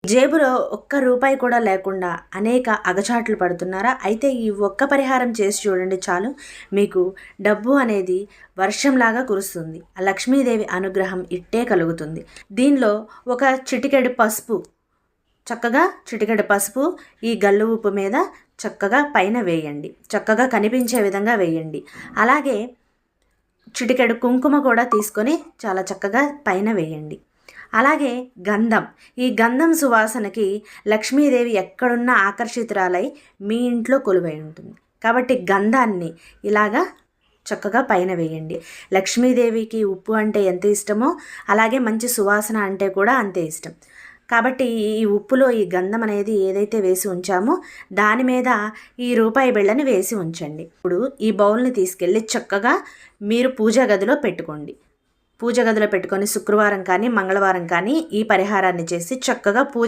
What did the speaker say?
జేబులో ఒక్క రూపాయి కూడా లేకుండా అనేక అగచాట్లు పడుతున్నారా? అయితే ఈ ఒక్క పరిహారం చేసి చూడండి చాలు. మీకు డబ్బు అనేది వర్షంలాగా కురుస్తుంది. ఆ లక్ష్మీదేవి అనుగ్రహం ఇట్టే కలుగుతుంది. దీనిలో ఒక చిటికెడు పసుపు, చక్కగా చిటికెడు పసుపు ఈ గల్లు ఉప్పు మీద చక్కగా పైన వేయండి. చక్కగా కనిపించే విధంగా వేయండి. అలాగే చిటికెడు కుంకుమ కూడా తీసుకొని చాలా చక్కగా పైన వేయండి. అలాగే గంధం, ఈ గంధం సువాసనకి లక్ష్మీదేవి ఎక్కడున్నా ఆకర్షితురాలై మీ ఇంట్లో కొలువై ఉంటుంది. కాబట్టి గంధాన్ని ఇలాగా చక్కగా పైన వేయండి. లక్ష్మీదేవికి ఉప్పు అంటే ఎంత ఇష్టమో అలాగే మంచి సువాసన అంటే కూడా అంతే ఇష్టం. కాబట్టి ఈ ఉప్పులో ఈ గంధం అనేది ఏదైతే వేసి ఉంచామో దాని మీద ఈ రూపాయి బిళ్ళని వేసి ఉంచండి. ఇప్పుడు ఈ బౌల్ని తీసుకెళ్ళి చక్కగా మీరు పూజా గదిలో పెట్టుకోండి. పూజ గదిలో పెట్టుకొని శుక్రవారం కానీ మంగళవారం కానీ ఈ పరిహారాన్ని చేసి చక్కగా పూజ